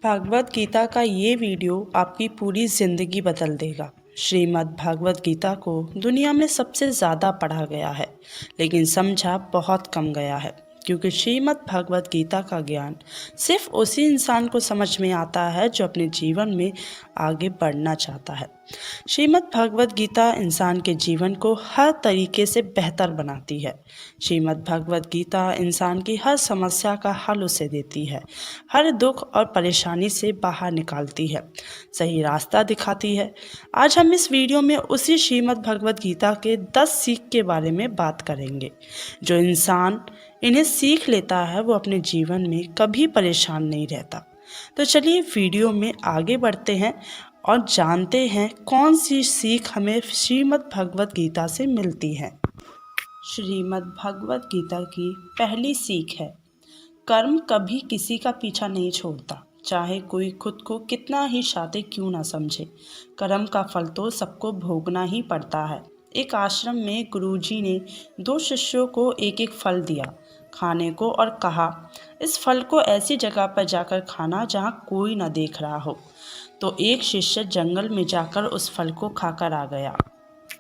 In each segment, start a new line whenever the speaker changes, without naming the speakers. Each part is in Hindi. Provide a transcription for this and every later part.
भागवत गीता का ये वीडियो आपकी पूरी ज़िंदगी बदल देगा। श्रीमद् भागवत गीता को दुनिया में सबसे ज़्यादा पढ़ा गया है, लेकिन समझा बहुत कम गया है, क्योंकि श्रीमद् भागवत गीता का ज्ञान सिर्फ उसी इंसान को समझ में आता है जो अपने जीवन में आगे बढ़ना चाहता है। श्रीमद् भागवत गीता इंसान के जीवन को हर तरीके से बेहतर बनाती है। श्रीमद् भागवत गीता इंसान की हर समस्या का हल उसे देती है, हर दुख और परेशानी से बाहर निकालती है, सही रास्ता दिखाती है। आज हम इस वीडियो में उसी श्रीमद् भागवत गीता के 10 सीख के बारे में बात करेंगे। जो इंसान इन्हें सीख लेता है वो अपने जीवन में कभी परेशान नहीं रहता। तो चलिए वीडियो में आगे बढ़ते हैं और जानते हैं कौन सी सीख हमें श्रीमद् भागवत गीता से मिलती है। श्रीमद् भागवत गीता की पहली सीख है, कर्म कभी किसी का पीछा नहीं छोड़ता, चाहे कोई खुद को कितना ही शातिर क्यों ना समझे। कर्म का फल तो सबको भोगना ही पड़ता है। एक आश्रम में गुरुजी ने 2 शिष्यों को एक एक फल दिया खाने को और कहा, इस फल को ऐसी जगह पर जाकर खाना जहाँ कोई ना देख रहा हो। तो एक शिष्य जंगल में जाकर उस फल को खाकर आ गया,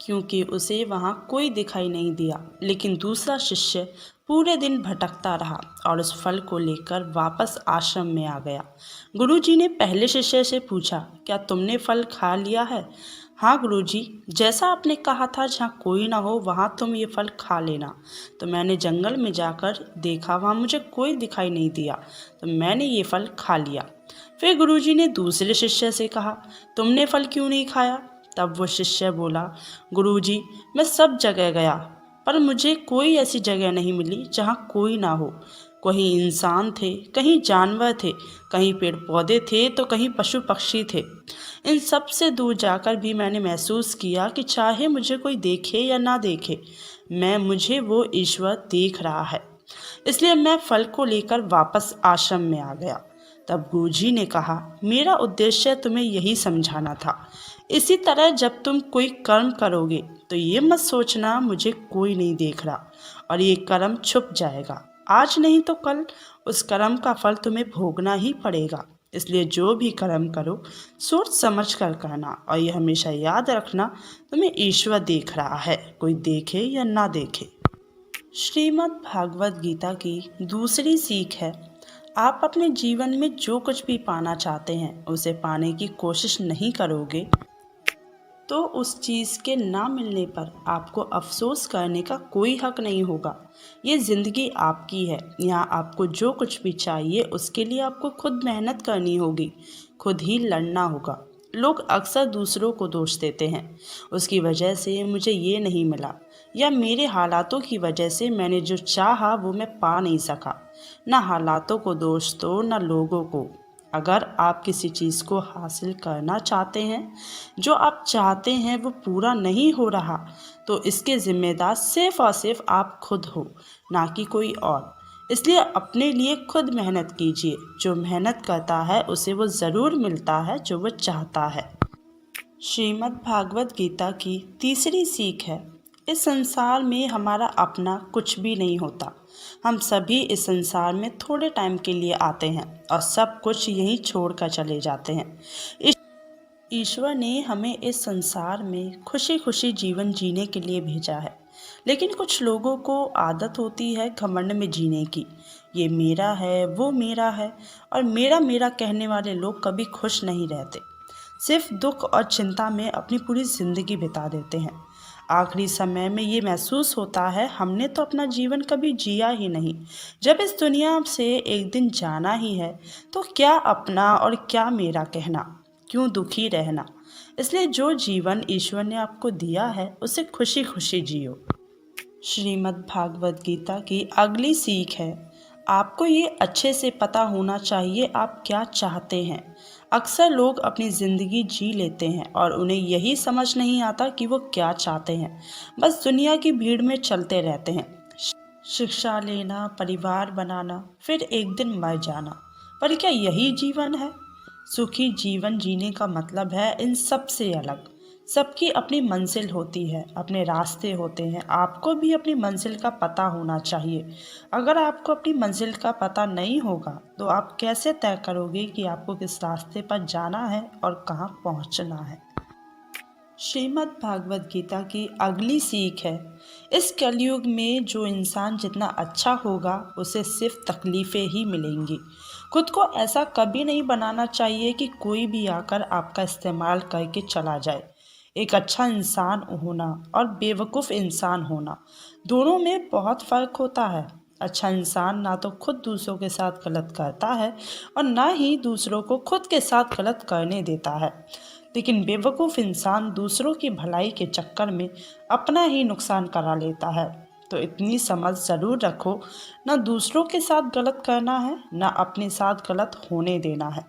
क्योंकि उसे वहाँ कोई दिखाई नहीं दिया। लेकिन दूसरा शिष्य पूरे दिन भटकता रहा और उस फल को लेकर वापस आश्रम में आ गया। गुरुजी ने पहले शिष्य से पूछा, क्या तुमने फल खा लिया है? हाँ गुरुजी, जैसा आपने कहा था जहाँ कोई ना हो वहाँ तुम ये फल खा लेना। तो मैंने जंगल में जाकर देखा, वहाँ मुझे कोई दिखाई नहीं दिया, तो मैंने ये फल खा लिया। फिर गुरुजी ने दूसरे शिष्य से कहा, तुमने फल क्यों नहीं खाया? तब वो शिष्य बोला, गुरुजी, मैं सब जगह गया पर मुझे कोई ऐसी जगह नहीं मिली जहाँ कोई ना हो। कहीं इंसान थे, कहीं जानवर थे, कहीं पेड़ पौधे थे तो कहीं पशु पक्षी थे। इन सब से दूर जाकर भी मैंने महसूस किया कि चाहे मुझे कोई देखे या ना देखे, मुझे वो ईश्वर देख रहा है। इसलिए मैं फल को लेकर वापस आश्रम में आ गया। तब गुरुजी ने कहा, मेरा उद्देश्य तुम्हें यही समझाना था। इसी तरह जब तुम कोई कर्म करोगे तो ये मत सोचना मुझे कोई नहीं देख रहा और ये कर्म छुप जाएगा। आज नहीं तो कल उस कर्म का फल तुम्हें भोगना ही पड़ेगा। इसलिए जो भी कर्म करो सोच समझ कर करना और ये हमेशा याद रखना, तुम्हें ईश्वर देख रहा है, कोई देखे या ना देखे। श्रीमद् भागवत गीता की दूसरी सीख है, आप अपने जीवन में जो कुछ भी पाना चाहते हैं उसे पाने की कोशिश नहीं करोगे तो उस चीज़ के ना मिलने पर आपको अफसोस करने का कोई हक नहीं होगा। ये ज़िंदगी आपकी है, यहाँ आपको जो कुछ भी चाहिए उसके लिए आपको खुद मेहनत करनी होगी, खुद ही लड़ना होगा। लोग अक्सर दूसरों को दोष देते हैं, उसकी वजह से मुझे ये नहीं मिला, या मेरे हालातों की वजह से मैंने जो चाहा वो मैं पा नहीं सका। ना हालातों को दोष दो, ना लोगों को। अगर आप किसी चीज़ को हासिल करना चाहते हैं, जो आप चाहते हैं वो पूरा नहीं हो रहा, तो इसके ज़िम्मेदार सिर्फ़ और सिर्फ आप खुद हो, ना कि कोई और। इसलिए अपने लिए खुद मेहनत कीजिए। जो मेहनत करता है उसे वो ज़रूर मिलता है जो वो चाहता है। श्रीमद् भागवत गीता की तीसरी सीख है, इस संसार में हमारा अपना कुछ भी नहीं होता। हम सभी इस संसार में थोड़े टाइम के लिए आते हैं और सब कुछ यहीं छोड़कर चले जाते हैं। ईश्वर ने हमें इस संसार में खुशी खुशी जीवन जीने के लिए भेजा है, लेकिन कुछ लोगों को आदत होती है घमंड में जीने की। ये मेरा है, वो मेरा है, और मेरा मेरा कहने वाले लोग कभी खुश नहीं रहते, सिर्फ दुख और चिंता में अपनी पूरी ज़िंदगी बिता देते हैं। आखिरी समय में ये महसूस होता है हमने तो अपना जीवन कभी जिया ही नहीं। जब इस दुनिया से एक दिन जाना ही है तो क्या अपना और क्या मेरा कहना, क्यों दुखी रहना। इसलिए जो जीवन ईश्वर ने आपको दिया है उसे खुशी खुशी जियो। श्रीमद् भागवत गीता की अगली सीख है, आपको ये अच्छे से पता होना चाहिए आप क्या चाहते हैं। अक्सर लोग अपनी ज़िंदगी जी लेते हैं और उन्हें यही समझ नहीं आता कि वो क्या चाहते हैं, बस दुनिया की भीड़ में चलते रहते हैं। शिक्षा लेना, परिवार बनाना, फिर एक दिन मर जाना, पर क्या यही जीवन है? सुखी जीवन जीने का मतलब है इन सब से अलग। सबकी अपनी मंजिल होती है, अपने रास्ते होते हैं। आपको भी अपनी मंजिल का पता होना चाहिए। अगर आपको अपनी मंजिल का पता नहीं होगा तो आप कैसे तय करोगे कि आपको किस रास्ते पर जाना है और कहाँ पहुँचना है। श्रीमद् भागवत गीता की अगली सीख है, इस कलयुग में जो इंसान जितना अच्छा होगा उसे सिर्फ तकलीफ़ें ही मिलेंगी। खुद को ऐसा कभी नहीं बनाना चाहिए कि कोई भी आकर आपका इस्तेमाल करके चला जाए। एक अच्छा इंसान होना और बेवकूफ़ इंसान होना, दोनों में बहुत फ़र्क होता है। अच्छा इंसान ना तो खुद दूसरों के साथ गलत करता है और ना ही दूसरों को खुद के साथ गलत करने देता है। लेकिन बेवकूफ़ इंसान दूसरों की भलाई के चक्कर में अपना ही नुकसान करा लेता है। तो इतनी समझ ज़रूर रखो, ना दूसरों के साथ गलत करना है, ना अपने साथ गलत होने देना है।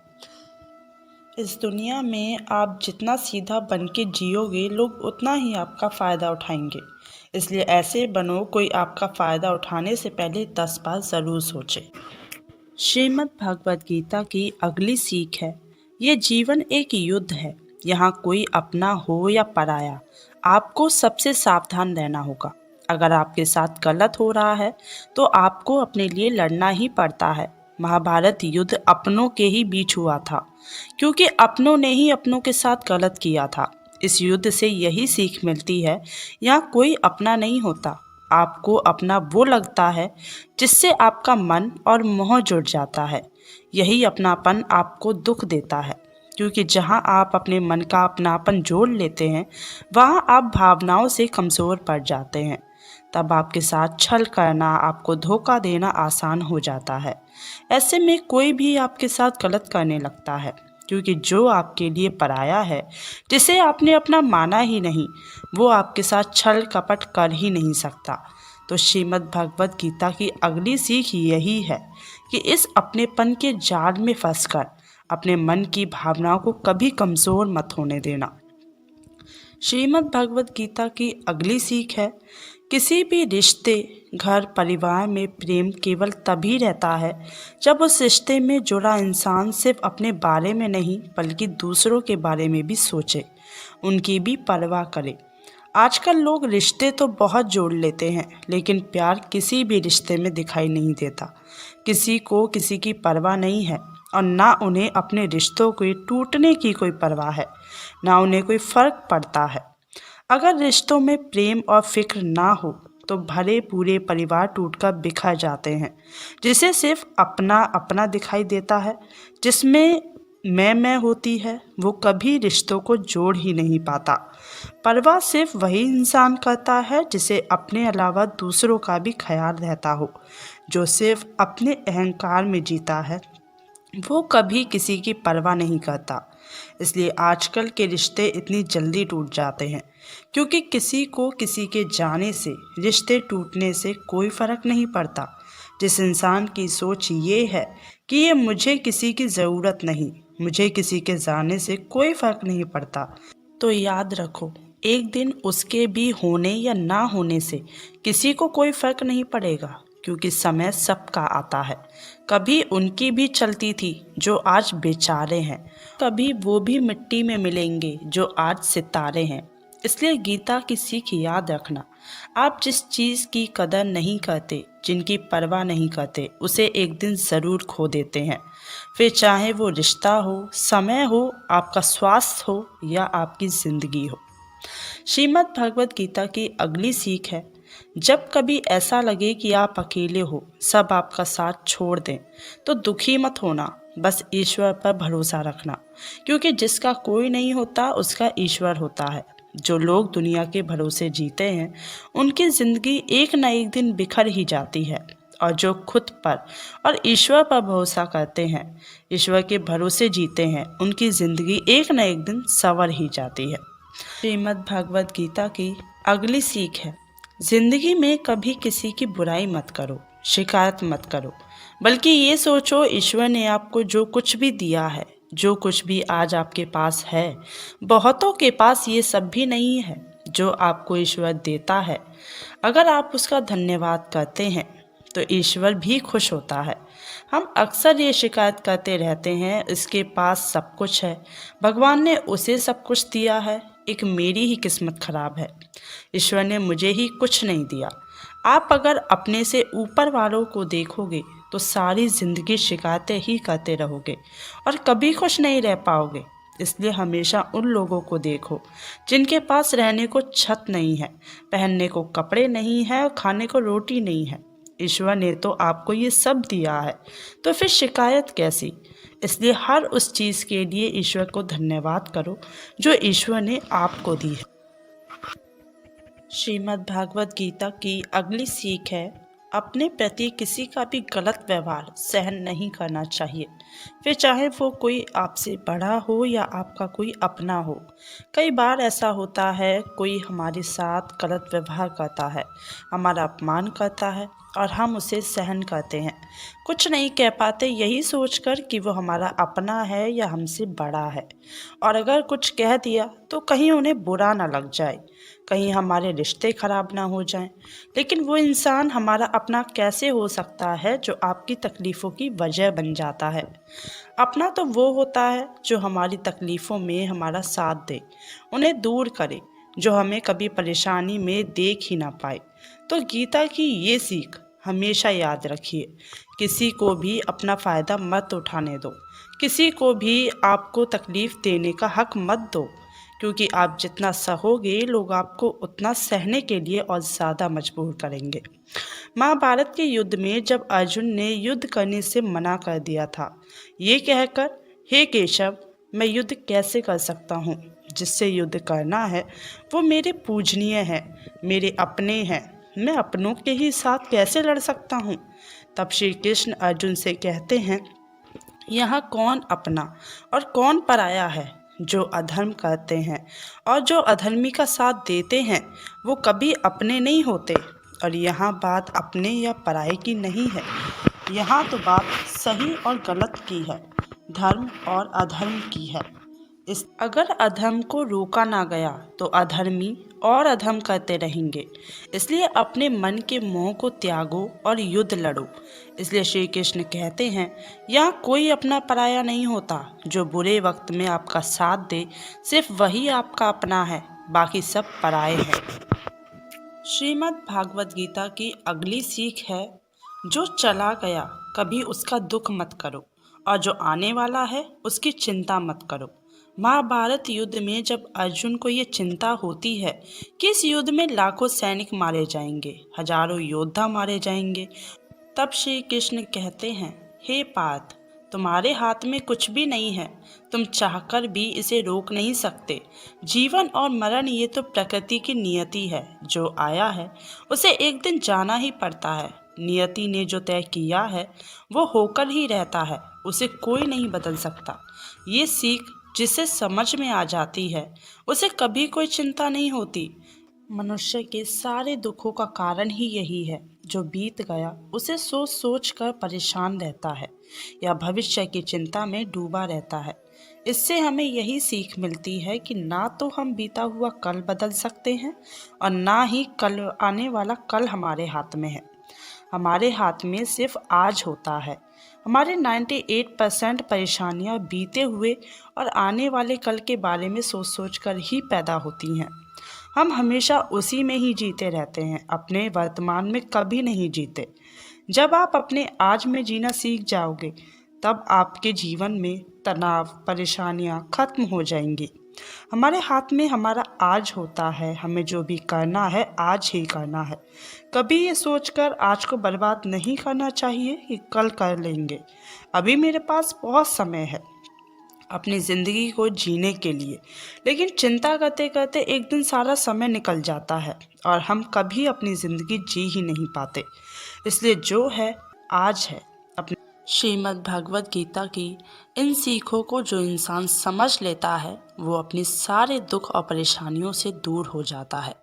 इस दुनिया में आप जितना सीधा बन के जियोगे, लोग उतना ही आपका फ़ायदा उठाएंगे। इसलिए ऐसे बनो कोई आपका फ़ायदा उठाने से पहले 10 बार ज़रूर सोचे। श्रीमद् भगवद गीता की अगली सीख है, ये जीवन एक युद्ध है। यहाँ कोई अपना हो या पराया, आपको सबसे सावधान रहना होगा। अगर आपके साथ गलत हो रहा है तो आपको अपने लिए लड़ना ही पड़ता है। महाभारत युद्ध अपनों के ही बीच हुआ था, क्योंकि अपनों ने ही अपनों के साथ गलत किया था। इस युद्ध से यही सीख मिलती है, यहाँ कोई अपना नहीं होता। आपको अपना वो लगता है जिससे आपका मन और मोह जुड़ जाता है। यही अपनापन आपको दुख देता है, क्योंकि जहाँ आप अपने मन का अपनापन जोड़ लेते हैं वहाँ आप भावनाओं से कमज़ोर पड़ जाते हैं। तब आपके साथ छल करना, आपको धोखा देना आसान हो जाता है। ऐसे में कोई भी आपके साथ गलत करने लगता है, क्योंकि जो आपके लिए पराया है, जिसे आपने अपना माना ही नहीं, वो आपके साथ छल कपट कर ही नहीं सकता। तो श्रीमद् भगवद गीता की अगली सीख यही है कि इस अपनेपन के जाल में फंसकर अपने मन की भावनाओं को कभी कमज़ोर मत होने देना। श्रीमद् भगवद गीता की अगली सीख है, किसी भी रिश्ते, घर, परिवार में प्रेम केवल तभी रहता है जब उस रिश्ते में जुड़ा इंसान सिर्फ अपने बारे में नहीं बल्कि दूसरों के बारे में भी सोचे, उनकी भी परवाह करे। आजकल लोग रिश्ते तो बहुत जोड़ लेते हैं, लेकिन प्यार किसी भी रिश्ते में दिखाई नहीं देता। किसी को किसी की परवाह नहीं है और ना उन्हें अपने रिश्तों के टूटने की कोई परवाह है, ना उन्हें कोई फ़र्क पड़ता है। अगर रिश्तों में प्रेम और फिक्र ना हो तो भले पूरे परिवार टूटकर बिखर जाते हैं। जिसे सिर्फ अपना अपना दिखाई देता है, जिसमें मैं होती है, वो कभी रिश्तों को जोड़ ही नहीं पाता। परवाह सिर्फ वही इंसान करता है जिसे अपने अलावा दूसरों का भी ख्याल रहता हो। जो सिर्फ अपने अहंकार में जीता है, वो कभी किसी की परवाह नहीं करता। इसलिए आजकल के रिश्ते इतनी जल्दी टूट जाते हैं, क्योंकि किसी को किसी के जाने से, रिश्ते टूटने से कोई फ़र्क नहीं पड़ता। जिस इंसान की सोच ये है कि ये मुझे किसी की ज़रूरत नहीं, मुझे किसी के जाने से कोई फ़र्क नहीं पड़ता, तो याद रखो, एक दिन उसके भी होने या ना होने से किसी को कोई फ़र्क नहीं पड़ेगा, क्योंकि समय सबका आता है। कभी उनकी भी चलती थी जो आज बेचारे हैं, कभी वो भी मिट्टी में मिलेंगे जो आज सितारे हैं। इसलिए गीता की सीख याद रखना, आप जिस चीज़ की कदर नहीं करते, जिनकी परवाह नहीं करते, उसे एक दिन ज़रूर खो देते हैं। फिर चाहे वो रिश्ता हो, समय हो, आपका स्वास्थ्य हो या आपकी ज़िंदगी हो। श्रीमद् भगवद गीता की अगली सीख है, जब कभी ऐसा लगे कि आप अकेले हो, सब आपका साथ छोड़ दें, तो दुखी मत होना, बस ईश्वर पर भरोसा रखना, क्योंकि जिसका कोई नहीं होता उसका ईश्वर होता है। जो लोग दुनिया के भरोसे जीते हैं, उनकी ज़िंदगी एक न एक दिन बिखर ही जाती है, और जो खुद पर और ईश्वर पर भरोसा करते हैं, ईश्वर के भरोसे जीते हैं, उनकी ज़िंदगी एक न एक दिन संवर ही जाती है। श्रीमद् भगवद गीता की अगली सीख है, जिंदगी में कभी किसी की बुराई मत करो, शिकायत मत करो, बल्कि ये सोचो ईश्वर ने आपको जो कुछ भी दिया है, जो कुछ भी आज आपके पास है, बहुतों के पास ये सब भी नहीं है जो आपको ईश्वर देता है। अगर आप उसका धन्यवाद करते हैं तो ईश्वर भी खुश होता है। हम अक्सर ये शिकायत करते रहते हैं, इसके पास सब कुछ है, भगवान ने उसे सब कुछ दिया है, एक मेरी ही किस्मत खराब है। ईश्वर ने मुझे ही कुछ नहीं दिया। आप अगर अपने से ऊपर वालों को देखोगे तो सारी ज़िंदगी शिकायतें ही करते रहोगे और कभी खुश नहीं रह पाओगे। इसलिए हमेशा उन लोगों को देखो जिनके पास रहने को छत नहीं है, पहनने को कपड़े नहीं है और खाने को रोटी नहीं है। ईश्वर ने तो आपको ये सब दिया है, तो फिर शिकायत कैसी। इसलिए हर उस चीज़ के लिए ईश्वर को धन्यवाद करो जो ईश्वर ने आपको दी है। श्रीमद् भागवत गीता की अगली सीख है, अपने प्रति किसी का भी गलत व्यवहार सहन नहीं करना चाहिए, फिर चाहे वो कोई आपसे बड़ा हो या आपका कोई अपना हो। कई बार ऐसा होता है, कोई हमारे साथ गलत व्यवहार करता है, हमारा अपमान करता है और हम उसे सहन करते हैं, कुछ नहीं कह पाते, यही सोचकर कि वो हमारा अपना है या हमसे बड़ा है। और अगर कुछ कह दिया तो कहीं उन्हें बुरा ना लग जाए, कहीं हमारे रिश्ते खराब ना हो जाएं। लेकिन वो इंसान हमारा अपना कैसे हो सकता है जो आपकी तकलीफ़ों की वजह बन जाता है। अपना तो वो होता है जो हमारी तकलीफ़ों में हमारा साथ दे, उन्हें दूर करे, जो हमें कभी परेशानी में देख ही ना पाए। तो गीता की ये सीख हमेशा याद रखिए, किसी को भी अपना फ़ायदा मत उठाने दो, किसी को भी आपको तकलीफ़ देने का हक मत दो, क्योंकि आप जितना सहोगे लोग आपको उतना सहने के लिए और ज़्यादा मजबूर करेंगे। महाभारत के युद्ध में जब अर्जुन ने युद्ध करने से मना कर दिया था, ये कहकर, हे केशव, मैं युद्ध कैसे कर सकता हूँ, जिससे युद्ध करना है वो मेरे पूजनीय है, मेरे अपने हैं, मैं अपनों के ही साथ कैसे लड़ सकता हूँ। तब श्री कृष्ण अर्जुन से कहते हैं, यहाँ कौन अपना और कौन पराया है। जो अधर्म करते हैं और जो अधर्मी का साथ देते हैं वो कभी अपने नहीं होते। और यहाँ बात अपने या पराये की नहीं है, यहाँ तो बात सही और गलत की है, धर्म और अधर्म की है। अगर अधर्म को रोका ना गया तो अधर्मी और अधर्म करते रहेंगे। इसलिए अपने मन के मोह को त्यागो और युद्ध लड़ो। इसलिए श्री कृष्ण कहते हैं, यहाँ कोई अपना पराया नहीं होता, जो बुरे वक्त में आपका साथ दे सिर्फ वही आपका अपना है, बाकी सब पराये हैं। श्रीमद् भागवत गीता की अगली सीख है, जो चला गया कभी उसका दुख मत करो और जो आने वाला है उसकी चिंता मत करो। महाभारत युद्ध में जब अर्जुन को ये चिंता होती है कि इस युद्ध में लाखों सैनिक मारे जाएंगे, हजारों योद्धा मारे जाएंगे, तब श्री कृष्ण कहते हैं, हे पार्थ, तुम्हारे हाथ में कुछ भी नहीं है, तुम चाहकर भी इसे रोक नहीं सकते। जीवन और मरण ये तो प्रकृति की नियति है, जो आया है उसे एक दिन जाना ही पड़ता है। नियति ने जो तय किया है वो होकर ही रहता है, उसे कोई नहीं बदल सकता। ये सीख जिसे समझ में आ जाती है उसे कभी कोई चिंता नहीं होती। मनुष्य के सारे दुखों का कारण ही यही है, जो बीत गया उसे सोच सोच कर परेशान रहता है या भविष्य की चिंता में डूबा रहता है। इससे हमें यही सीख मिलती है कि ना तो हम बीता हुआ कल बदल सकते हैं और ना ही कल आने वाला कल हमारे हाथ में है। हमारे हाथ में सिर्फ आज होता है। हमारे 98% परेशानियां बीते हुए और आने वाले कल के बारे में सोच सोच कर ही पैदा होती हैं। हम हमेशा उसी में ही जीते रहते हैं, अपने वर्तमान में कभी नहीं जीते। जब आप अपने आज में जीना सीख जाओगे तब आपके जीवन में तनाव, परेशानियां खत्म हो जाएंगी। हमारे हाथ में हमारा आज होता है, हमें जो भी करना है आज ही करना है। कभी ये सोचकर आज को बर्बाद नहीं करना चाहिए कि कल कर लेंगे। अभी मेरे पास बहुत समय है अपनी ज़िंदगी को जीने के लिए, लेकिन चिंता करते करते एक दिन सारा समय निकल जाता है और हम कभी अपनी ज़िंदगी जी ही नहीं पाते। इसलिए जो है आज है। श्रीमद् भागवत गीता की इन सीखों को जो इंसान समझ लेता है वो अपनी सारे दुख और परेशानियों से दूर हो जाता है।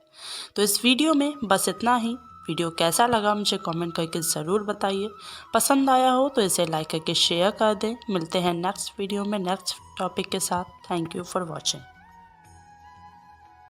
तो इस वीडियो में बस इतना ही। वीडियो कैसा लगा मुझे कमेंट करके ज़रूर बताइए। पसंद आया हो तो इसे लाइक करके शेयर कर दें। मिलते हैं नेक्स्ट वीडियो में नेक्स्ट टॉपिक के साथ। Thank you for watching.